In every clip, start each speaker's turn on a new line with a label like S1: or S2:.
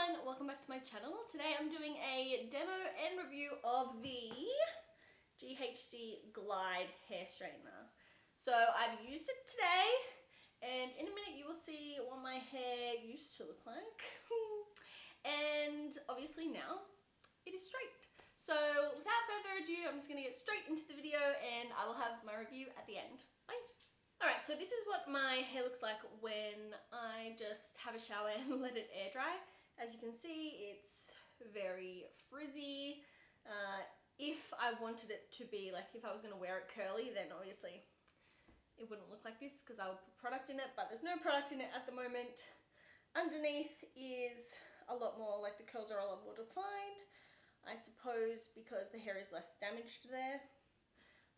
S1: everyone, welcome back to my channel. Today I'm doing a demo and review of the GHD Glide hair straightener. So I've used it today and in a minute you will see what my hair used to look like. And obviously now it is straight. So without further ado, I'm just going to get straight into the video and I will have my review at the end. Bye! Alright, so this is what my hair looks like when I just have a shower and let it air dry. As you can see, it's very frizzy. If I wanted it to be, like if I was going to wear it curly, then obviously it wouldn't look like this because I would put product in it, but there's no product in it at the moment. Underneath is a lot more, like the curls are a lot more defined, I suppose because the hair is less damaged there,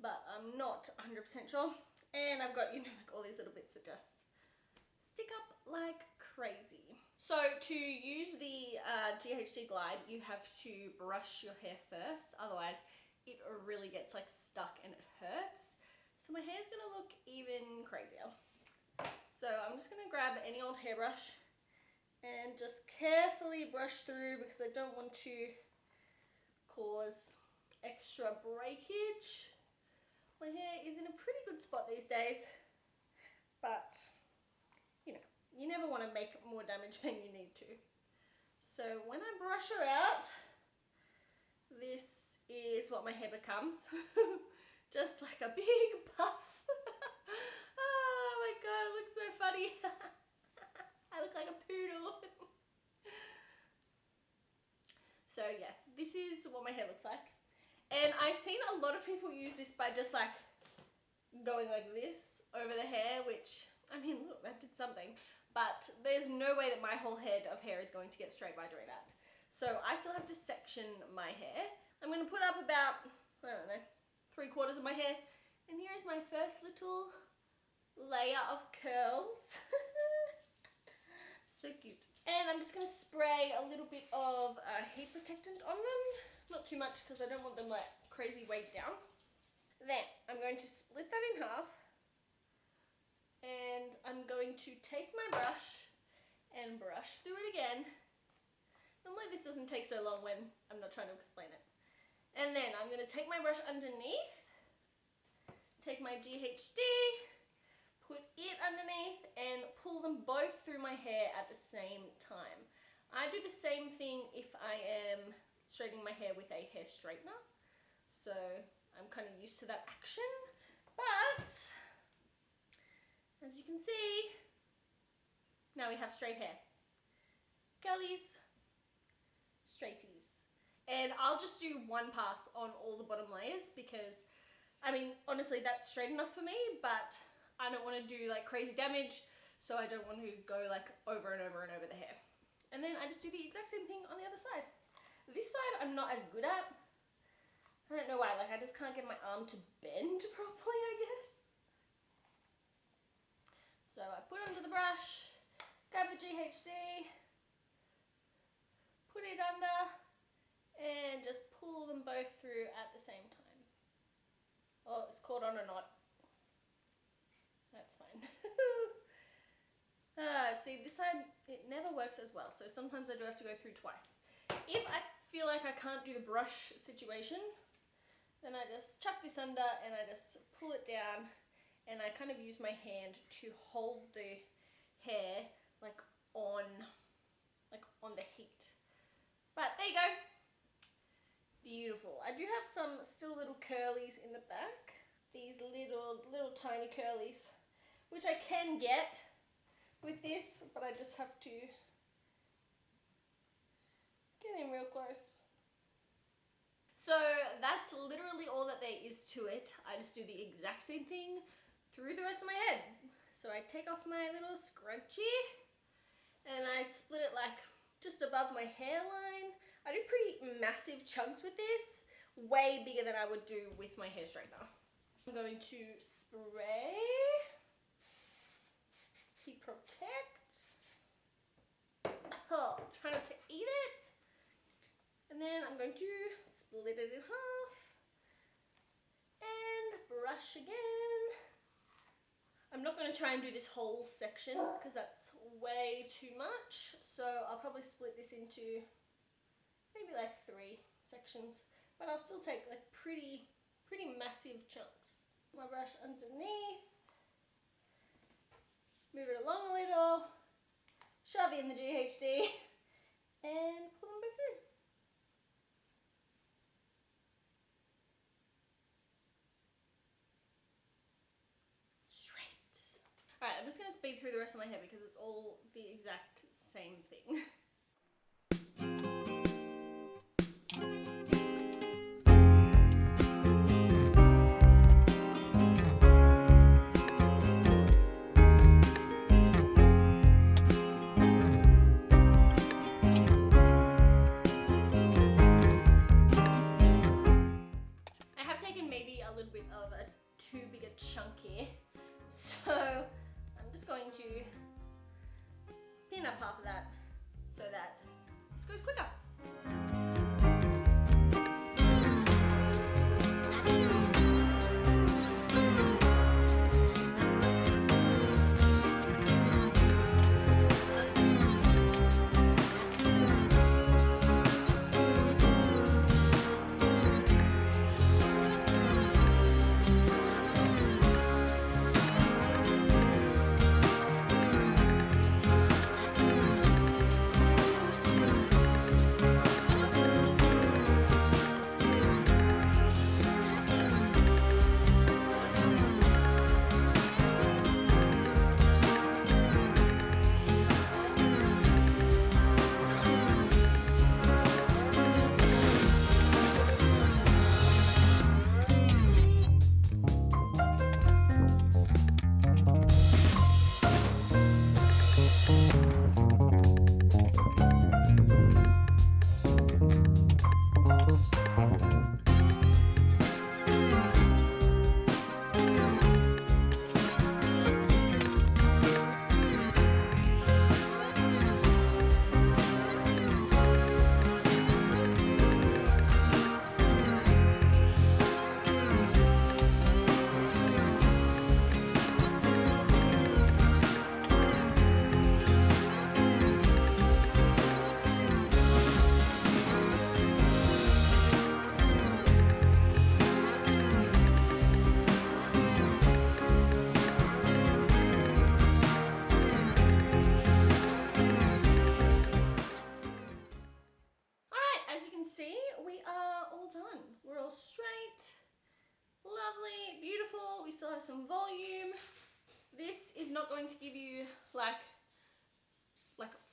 S1: but I'm not 100% sure. And I've got, like all these little bits that just stick up like crazy. So to use the GHD Glide, you have to brush your hair first, otherwise it really gets like stuck and it hurts. So my hair's gonna look even crazier. So I'm just gonna grab any old hairbrush and just carefully brush through because I don't want to cause extra breakage. My hair is in a pretty good spot these days, but you never want to make more damage than you need to. So when I brush her out, this is what my hair becomes. Just like a big puff. Oh my god, it looks so funny. I look like a poodle. So yes, this is what my hair looks like. And I've seen a lot of people use this by just like going like this over the hair, which, I mean, look, that did something. But there's no way that my whole head of hair is going to get straight by doing that. So I still have to section my hair. I'm going to put up about, I don't know, 3/4 of my hair. And here is my first little layer of curls. So cute. And I'm just going to spray a little bit of heat protectant on them. Not too much because I don't want them like crazy weighed down. Then I'm going to split that in half. And I'm going to take my brush and brush through it again. Normally this doesn't take so long when I'm not trying to explain it. And then I'm going to take my brush underneath, take my GHD, put it underneath and pull them both through my hair at the same time. I do the same thing if I am straightening my hair with a hair straightener. So I'm kind of used to that action, but as you can see, now we have straight hair. Curlies, straighties. And I'll just do one pass on all the bottom layers because, I mean, honestly, that's straight enough for me, but I don't want to do like crazy damage, so I don't want to go like over and over and over the hair. And then I just do the exact same thing on the other side. This side I'm not as good at. I don't know why, like I just can't get my arm to bend properly, I guess. So I put under the brush, grab the GHD, put it under, and just pull them both through at the same time. Oh, it's caught on a knot. That's fine. See, this side, it never works as well, so sometimes I do have to go through twice. If I feel like I can't do the brush situation, then I just chuck this under and I just pull it down and I kind of use my hand to hold the hair like on the heat. But there you go. Beautiful. I do have some still little curlies in the back. These little tiny curlies, which I can get with this, but I just have to get in real close. So that's literally all that there is to it. I just do the exact same thing through the rest of my head. So I take off my little scrunchie and I split it like just above my hairline. I do pretty massive chunks with this, way bigger than I would do with my hair straightener. I'm going to spray, heat protect, try not to eat it, and then I'm going to split it in half and brush again. I'm not going to try and do this whole section because that's way too much. So I'll probably split this into maybe like 3 sections, but I'll still take like pretty massive chunks. My brush underneath, move it along a little, shove in the GHD and pull them both through. Alright, I'm just going to speed through the rest of my hair because it's all the exact same thing. I have taken maybe a little bit of a too big a chunk here, so I'm just going to pin up half of that so that this goes quicker. Lovely, beautiful. We still have some volume. This is not going to give you like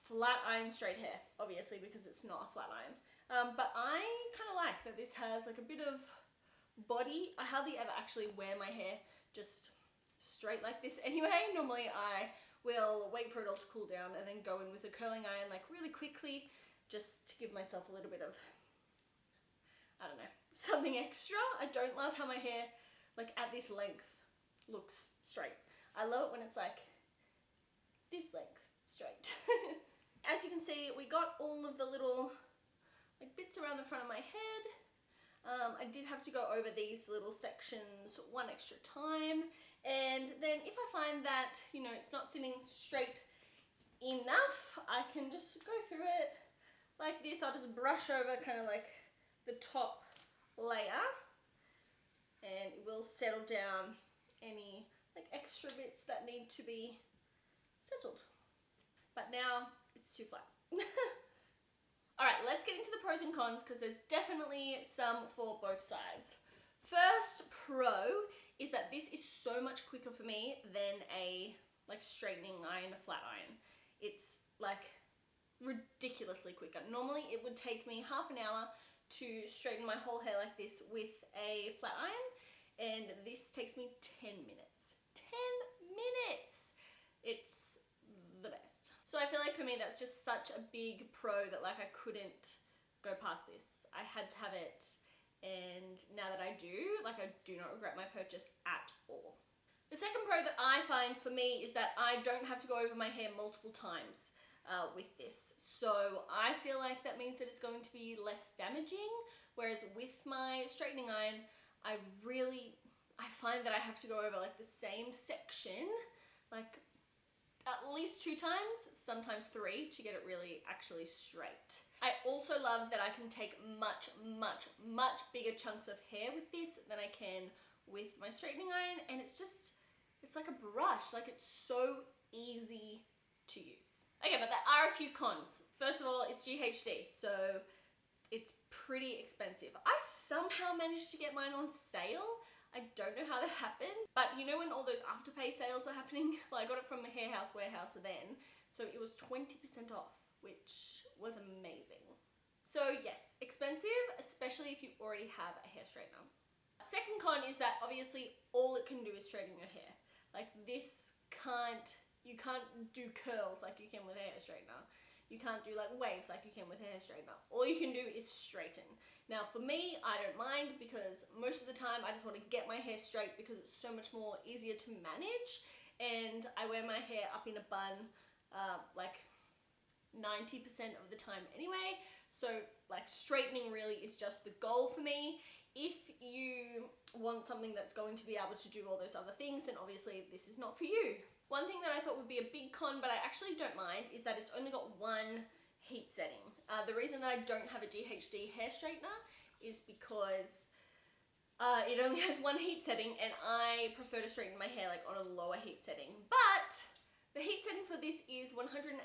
S1: flat iron straight hair, obviously, because it's not a flat iron. But I kind of like that this has like a bit of body. I hardly ever actually wear my hair just straight like this anyway. Normally I will wait for it all to cool down and then go in with a curling iron like really quickly, just to give myself a little bit of, I don't know, something extra. I don't love how my hair, like at this length, looks straight. I love it when it's like this length straight. As you can see, we got all of the little like bits around the front of my head. I did have to go over these little sections one extra time, and then if I find that, you know, it's not sitting straight enough, I can just go through it like this. I'll just brush over kind of like the top layer, and it will settle down any like extra bits that need to be settled. But now it's too flat. Alright, let's get into the pros and cons, because there's definitely some for both sides. First pro is that this is so much quicker for me than a like straightening iron, a flat iron. It's like ridiculously quicker. Normally it would take me half an hour to straighten my whole hair like this with a flat iron, and this takes me 10 minutes. 10 minutes! It's the best. So I feel like for me that's just such a big pro that like I couldn't go past this. I had to have it, and now that I do, like I do not regret my purchase at all. The second pro that I find for me is that I don't have to go over my hair multiple times with this. So I feel like that means that it's going to be less damaging, whereas with my straightening iron, I find that I have to go over like the same section like at least 2 times, sometimes 3, to get it really actually straight. I also love that I can take much bigger chunks of hair with this than I can with my straightening iron, and it's like a brush, like it's so easy to use. Okay, but there are a few cons. First of all, it's GHD, so it's pretty expensive. I somehow managed to get mine on sale. I don't know how that happened, but you know when all those Afterpay sales were happening? Well, I got it from the Hair House Warehouse then, so it was 20% off, which was amazing. So yes, expensive, especially if you already have a hair straightener. Second con is that obviously all it can do is straighten your hair. Like this you can't do curls like you can with a hair straightener. You can't do like waves like you can with a hair straightener. All you can do is straighten. Now for me, I don't mind because most of the time I just want to get my hair straight because it's so much more easier to manage, and I wear my hair up in a bun like 90% of the time anyway. So like straightening really is just the goal for me. If you want something that's going to be able to do all those other things, then obviously this is not for you. One thing that I thought would be a big con, but I actually don't mind, is that it's only got one heat setting. The reason that I don't have a GHD hair straightener is because it only has one heat setting, and I prefer to straighten my hair like on a lower heat setting. But the heat setting for this is 185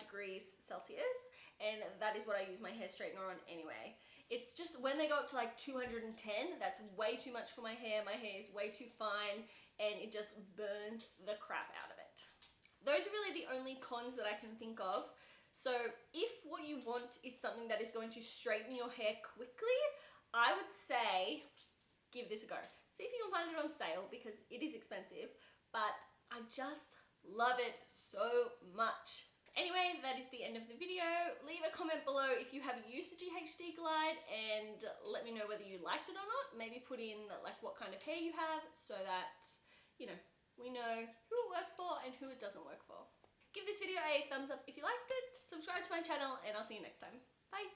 S1: degrees Celsius, and that is what I use my hair straightener on anyway. It's just when they go up to like 210, that's way too much for my hair. My hair is way too fine, and it just burns the crap out of it. Those are really the only cons that I can think of. So if what you want is something that is going to straighten your hair quickly, I would say give this a go. See if you can find it on sale because it is expensive, but I just love it so much. Anyway, that is the end of the video. Leave a comment below if you have used the GHD Glide and let me know whether you liked it or not. Maybe put in like what kind of hair you have so that, you know, we know who it works for and who it doesn't work for. Give this video a thumbs up if you liked it, subscribe to my channel, and I'll see you next time. Bye!